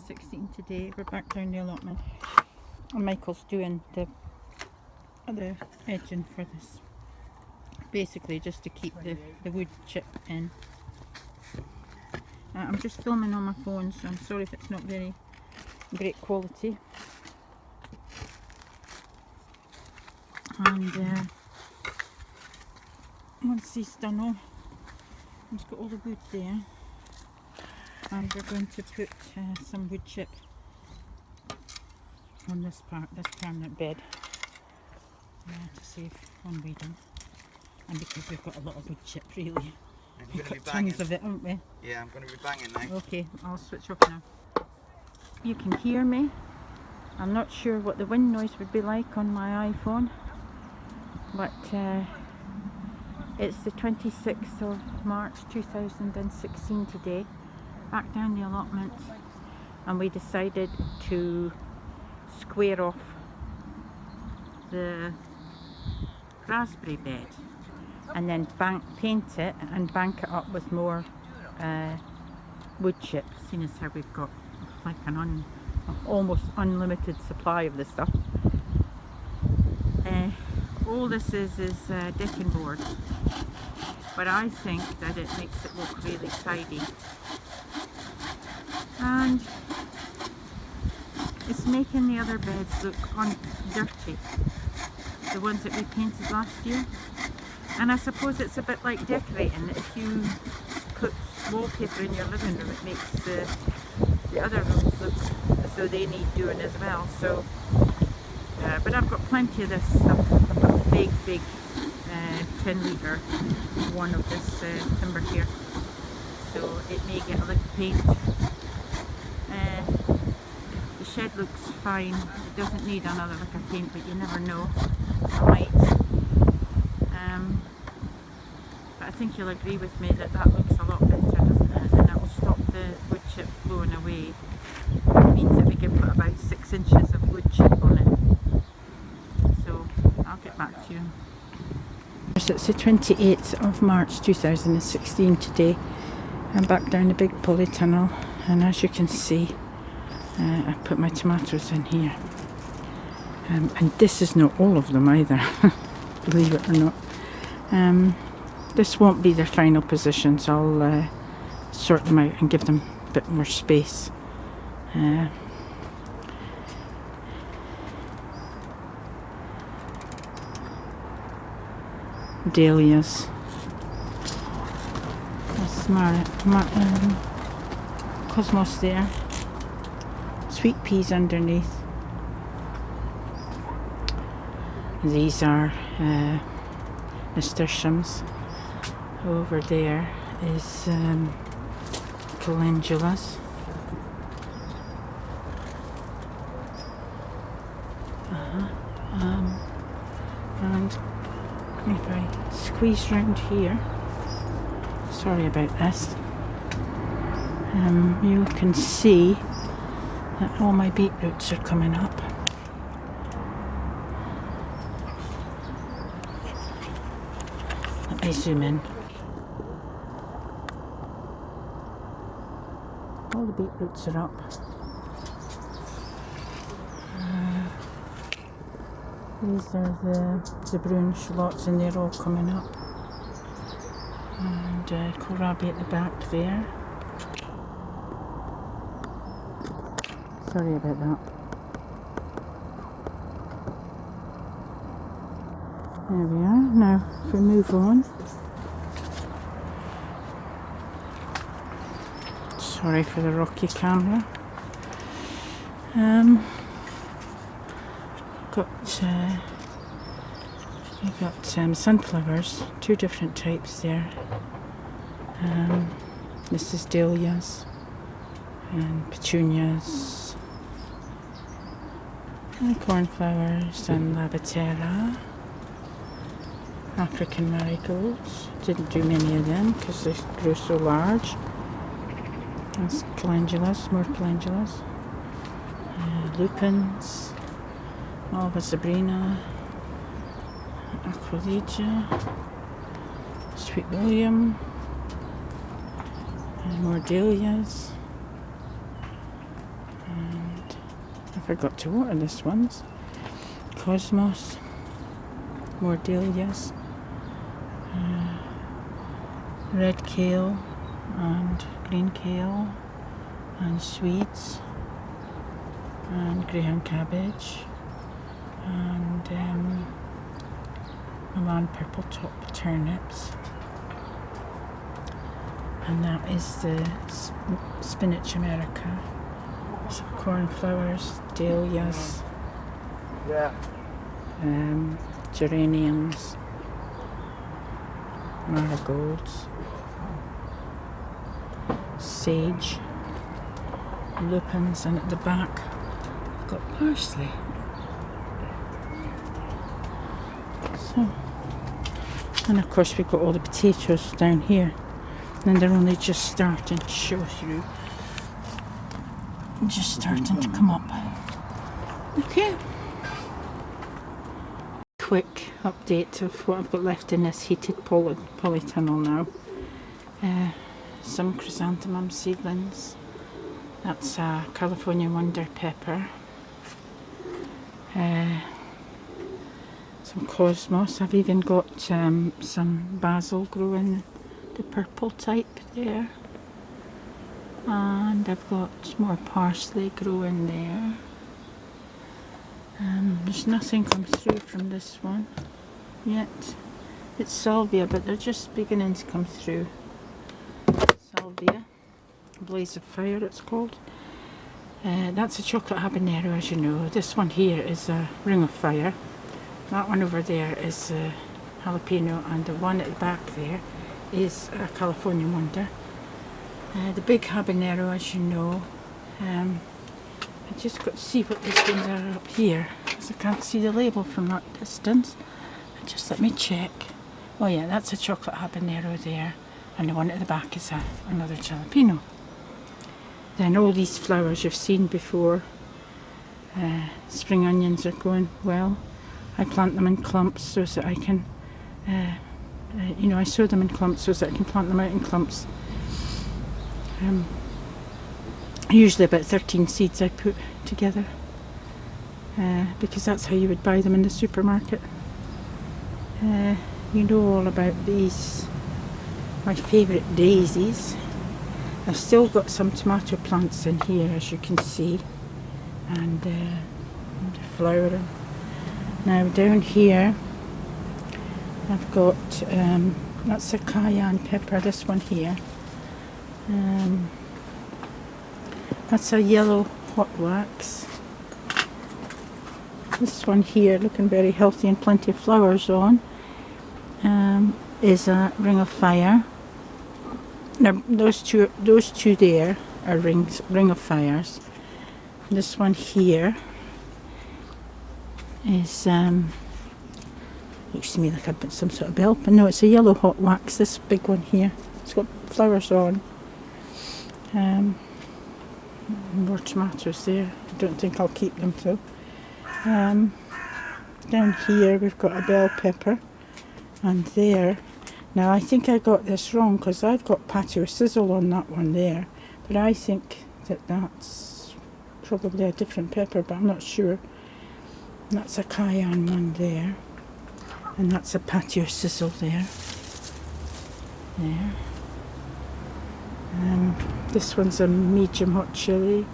2016 today. We're back down the allotment and Michael's doing the edging for this, basically just to keep the wood chip in. I'm just filming on my phone, so I'm sorry if it's not very great quality. And once he's done all, he's got all the wood there, and we're going to put some wood chip on this permanent bed to save on weeding, and because we've got a lot of wood chip, really. We've got tons of it, haven't we? Yeah, I'm going to be banging now. Okay, I'll switch off now. You can hear me. I'm not sure what the wind noise would be like on my iPhone, but it's the 26th of March 2016 today, back down the allotment, and we decided to square off the raspberry bed and then paint it and bank it up with more wood chips, seeing as how we've got like an almost unlimited supply of this stuff. All this is decking board, but I think that it makes it look really tidy, and it's making the other beds look dirty, the ones that we painted last year. And I suppose it's a bit like decorating. If you put wallpaper in your living room, it makes the other rooms look as though they need doing as well. So, but I've got plenty of this stuff. I've got a big 10 litre one of this timber here, so it may get a little paint. The shed looks fine. It doesn't need another lick of paint, but you never know. It might. But I think you'll agree with me that looks a lot better, doesn't it? And that will stop the wood chip blowing away. It means that we can put about 6 inches of wood chip on it. So I'll get back to you. So it's the 28th of March 2016 today. I'm back down the big pulley tunnel, and as you can see, I put my tomatoes in here. And this is not all of them either, believe it or not. This won't be their final positions. I'll sort them out and give them a bit more space. Dahlias. That's cosmos there. Sweet peas underneath. These are nasturtiums. Over there is calendulas. And if I squeeze round here, sorry about this, you can see that all my beetroots are coming up. Let me zoom in. All the beetroots are up. These are the brown shallots, and they're all coming up. And kohlrabi at the back there. Sorry about that. There we are. Now, if we move on. Sorry for the rocky camera. We've got sunflowers, 2 different types there. This is dahlias and petunias and cornflowers and lavatera, African marigolds. Didn't do many of them because they grow so large. That's calendulas, more calendulas, lupins, Alva Sabrina, Aquiligia, Sweet William, and more dahlias. forgot to water this once. Cosmos, more dahlias, red kale and green kale and sweets and graham cabbage and Milan purple top turnips, and that is the spinach America. Some cornflowers, dahlias, geraniums, marigolds, sage, lupins, and at the back I've got parsley. So, and of course we've got all the potatoes down here, and they're only just starting to show through. Just starting to come up. Okay. Quick update of what I've got left in this heated polytunnel now. Some chrysanthemum seedlings. That's a California wonder pepper. Some cosmos. I've even got some basil growing, the purple type there. And I've got more parsley growing there. There's nothing come through from this one yet. It's salvia, but they're just beginning to come through. Salvia, blaze of fire it's called. That's a chocolate habanero, as you know. This one here is a ring of fire. That one over there is a jalapeno, and the one at the back there is a California wonder. The big habanero, as you know, I just got to see what these ones are up here, because I can't see the label from that distance. Just let me check. Oh yeah, that's a chocolate habanero there, and the one at the back is another jalapeno. Then all these flowers you've seen before. Spring onions are going well. I plant them in clumps so that I can, I sow them in clumps so that I can plant them out in clumps. Usually about 13 seeds I put together, because that's how you would buy them in the supermarket. You know all about these, my favourite daisies. I've still got some tomato plants in here, as you can see, and they're flowering. Now down here I've got, that's a cayenne pepper, this one here. That's a yellow hot wax. This one here, looking very healthy and plenty of flowers on, is a ring of fire. Now those two there are ring of fires. This one here is looks to me like I put some sort of bell, but no, it's a yellow hot wax. This big one here, it's got flowers on. More tomatoes there. I don't think I'll keep them though. Down here we've got a bell pepper, and there, now I think I got this wrong because I've got patio sizzle on that one there, but I think that's probably a different pepper, but I'm not sure. That's a cayenne one there, and that's a patio sizzle there. This one's a medium hot chili,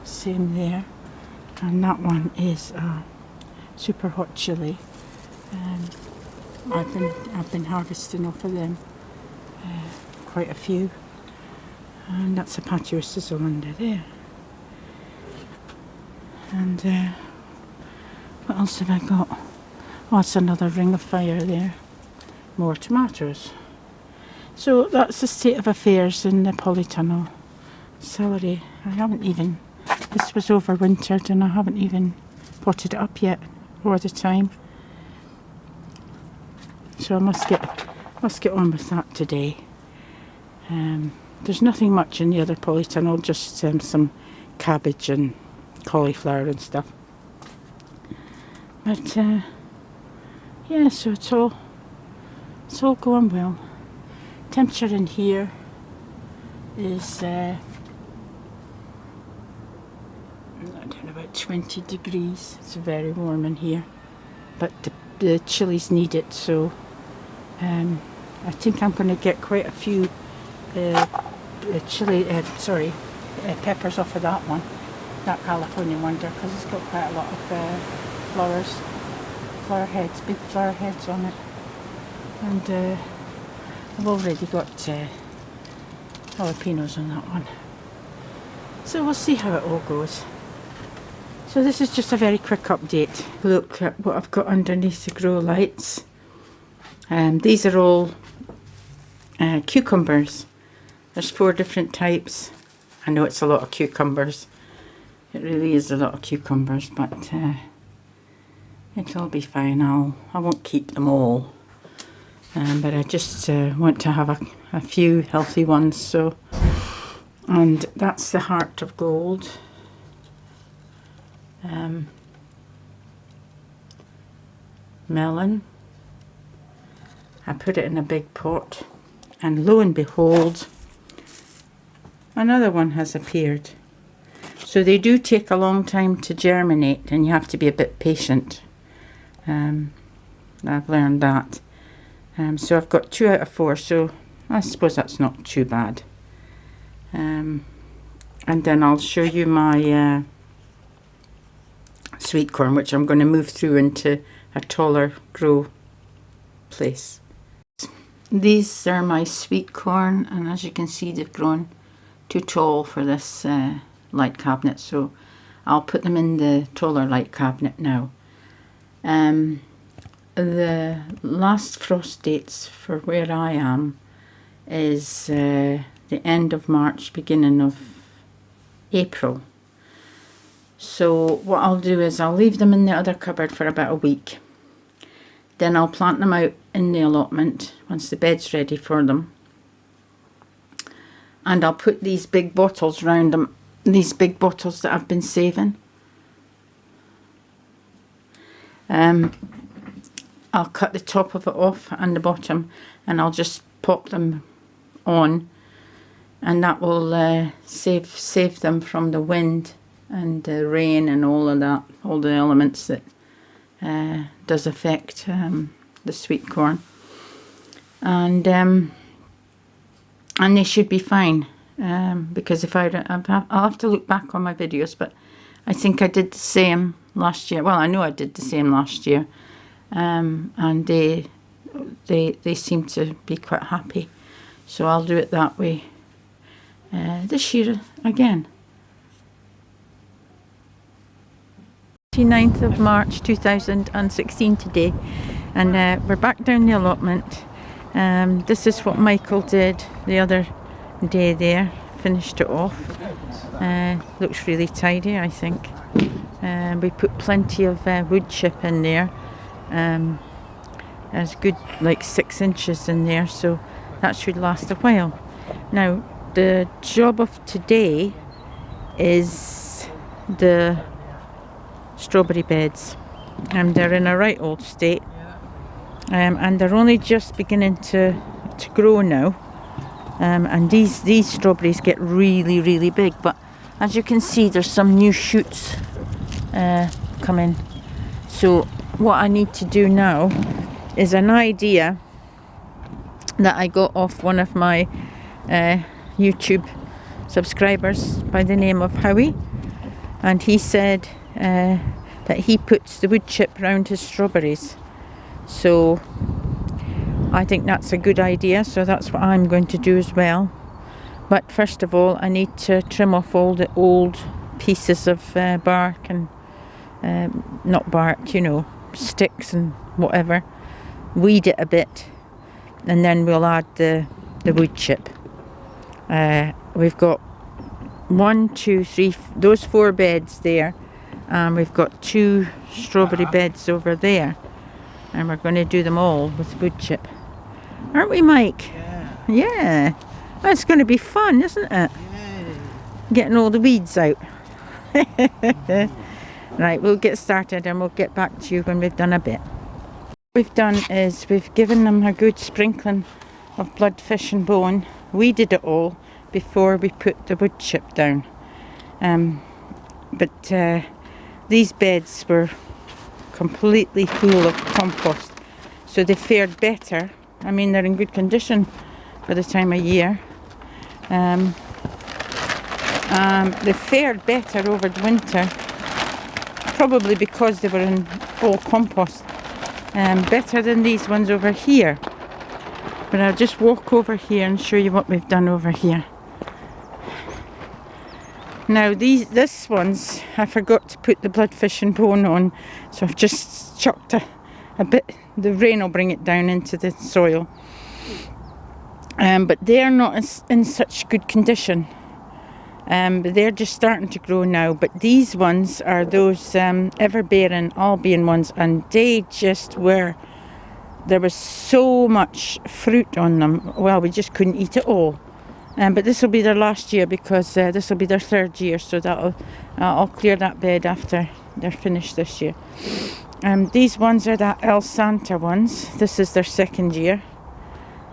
same there, and that one is a super hot chili. I've been harvesting off of them, quite a few, and that's a patio sizzle under there. And what else have I got? Oh, it's another ring of fire there. More tomatoes. So that's the state of affairs in the polytunnel. Celery, I haven't even, this was overwintered and I haven't even potted it up yet, or the time. So I must get on with that today. There's nothing much in the other polytunnel, just some cabbage and cauliflower and stuff. But yeah, so it's all going well. Temperature in here is I don't know, about 20 degrees. It's very warm in here, but the chilies need it, so I think I'm going to get quite a few peppers off of that one, that California wonder, because it's got quite a lot of flower heads, big flower heads on it, and I've already got jalapenos on that one, so we'll see how it all goes. So this is just a very quick update. Look at what I've got underneath the grow lights. These are all cucumbers. There's 4 different types. I know it's a lot of cucumbers. It really is a lot of cucumbers, but it'll be fine. I won't keep them all. But I just want to have a few healthy ones. So, and that's the heart of gold. Melon. I put it in a big pot, and lo and behold, another one has appeared. So they do take a long time to germinate, and you have to be a bit patient. I've learned that. So I've got 2 out of 4, so I suppose that's not too bad. And then I'll show you my sweet corn, which I'm going to move through into a taller grow place. These are my sweet corn, and as you can see, they've grown too tall for this light cabinet, so I'll put them in the taller light cabinet now. The last frost dates for where I am is the end of March, beginning of April. So what I'll do is I'll leave them in the other cupboard for about a week. Then I'll plant them out in the allotment once the bed's ready for them. And I'll put these big bottles round them, these big bottles that I've been saving. I'll cut the top of it off and the bottom, and I'll just pop them on, and that will save them from the wind and the rain and all of that, all the elements that does affect the sweet corn, and they should be fine, because if I'll have to look back on my videos, but I think I did the same last year. Well, I know I did the same last year, and they seem to be quite happy, so I'll do it that way this year again. 29th of March 2016 today, and we're back down the allotment. This is what Michael did the other day there, finished it off. Looks really tidy, I think. We put plenty of wood chip in there. There's good like 6 inches in there, so that should last a while. Now the job of today is the strawberry beds, and they're in a right old state, and they're only just beginning to grow now, and these strawberries get really big, but as you can see there's some new shoots coming. So what I need to do now is an idea that I got off one of my YouTube subscribers by the name of Howie, and he said that he puts the wood chip round his strawberries. So I think that's a good idea, so that's what I'm going to do as well. But first of all, I need to trim off all the old pieces of bark and not bark, you know, sticks and whatever. Weed it a bit, and then we'll add the wood chip. We've got 1, 2, 3, those 4 beds there, and we've got 2 strawberry beds over there, and we're going to do them all with wood chip, aren't we, Mike? Yeah, that's going to be fun, isn't it? Getting all the weeds out. Right, we'll get started and we'll get back to you when we've done a bit. What we've done is we've given them a good sprinkling of blood, fish and bone. We did it all before we put the wood chip down. but these beds were completely full of compost, so they fared better. I mean, they're in good condition for the time of year. They fared better over the winter, probably because they were in all compost, better than these ones over here. But I'll just walk over here and show you what we've done over here. Now this ones, I forgot to put the bloodfish and bone on, so I've just chucked a bit. The rain will bring it down into the soil. But they're not in such good condition. But they're just starting to grow now. But these ones are those ever-bearing Albion ones, and they just were. There was so much fruit on them. Well, we just couldn't eat it all. But this will be their last year, because this will be their 3rd year. So I'll clear that bed after they're finished this year. These ones are the El Santa ones. This is their 2nd year.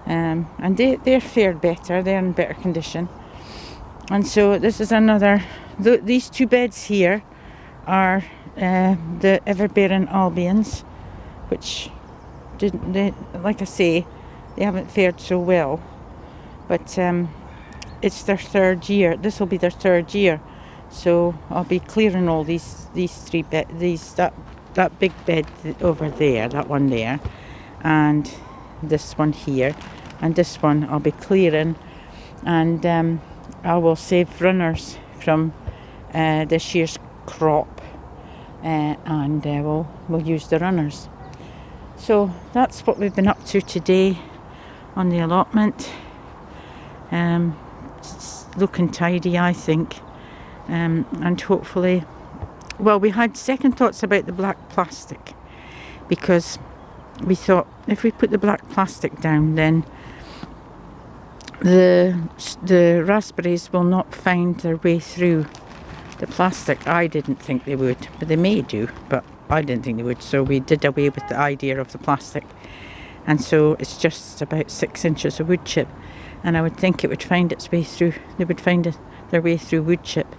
And they're fared better. They're in better condition. And so this is another. These 2 beds here are the ever-bearing Albions, which like I say, they haven't fared so well. But it's their 3rd year. This will be their 3rd year. So I'll be clearing all these 3 beds. That big bed over there, that one there, and this one here, and this one I'll be clearing, and I will save runners from this year's crop, and we'll use the runners. So that's what we've been up to today on the allotment. It's looking tidy, I think, and hopefully. Well, we had second thoughts about the black plastic, because we thought if we put the black plastic down, then the raspberries will not find their way through the plastic. I didn't think they would, but they may do, but I didn't think they would. So we did away with the idea of the plastic, and so it's just about 6 inches of wood chip, and I would think it would find its way through. They would find their way through wood chip.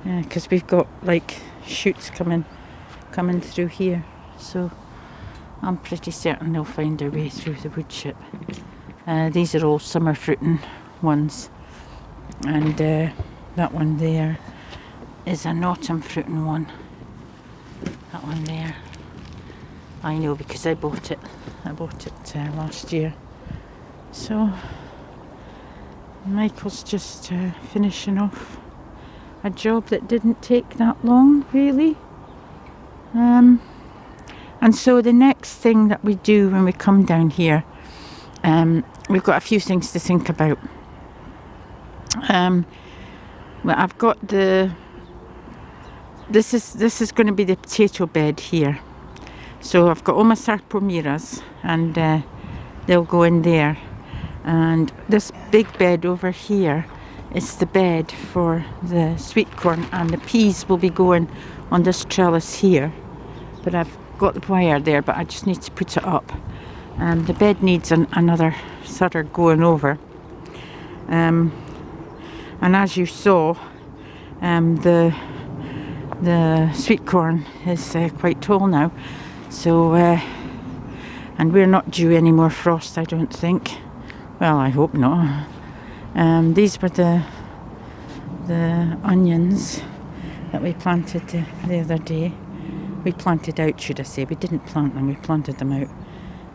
Because we've got like shoots coming through here, so I'm pretty certain they'll find their way through the wood chip. These are all summer fruiting ones, and that one there is an autumn fruiting one. That one there, I know because I bought it last year. So Michael's just finishing off a job that didn't take that long, really. And so the next thing that we do when we come down here, we've got a few things to think about. Well, I've got this is going to be the potato bed here. So I've got all my sarpomiras, and they'll go in there. And this big bed over here is the bed for the sweet corn, and the peas will be going on this trellis here. But I've got the wire there, but I just need to put it up. The bed needs another sort of going over. And as you saw, the sweet corn is quite tall now. So, and we're not due any more frost, I don't think. Well, I hope not. These were the onions that we planted the other day. We planted out, should I say. We didn't plant them, we planted them out.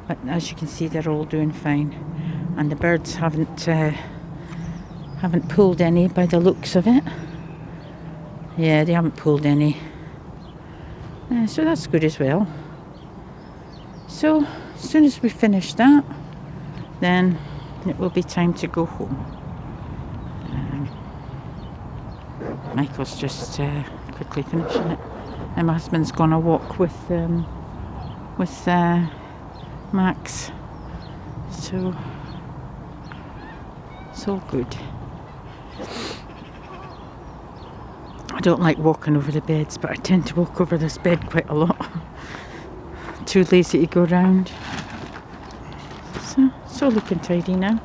But as you can see, they're all doing fine. And the birds haven't pulled any by the looks of it. Yeah, they haven't pulled any. So that's good as well. So as soon as we finish that, then it will be time to go home. Michael's just quickly finishing it, and my husband's gone a walk with Max. So it's all good. I don't like walking over the beds, but I tend to walk over this bed quite a lot. Too lazy to go round. So it's all looking tidy now.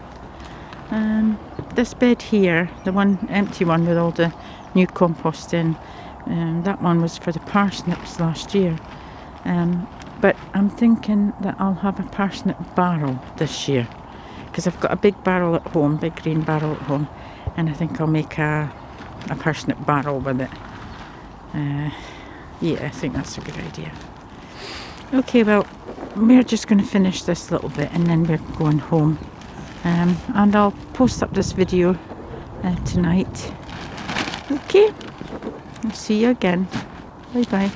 This bed here, the one empty one with all the new compost in. That one was for the parsnips last year. But I'm thinking that I'll have a parsnip barrel this year, because I've got a big barrel at home, big green barrel at home, and I think I'll make a parsnip barrel with it. Yeah, I think that's a good idea. Okay, well, we're just going to finish this little bit and then we're going home. And I'll post up this video tonight. Okay, I'll see you again. Bye bye.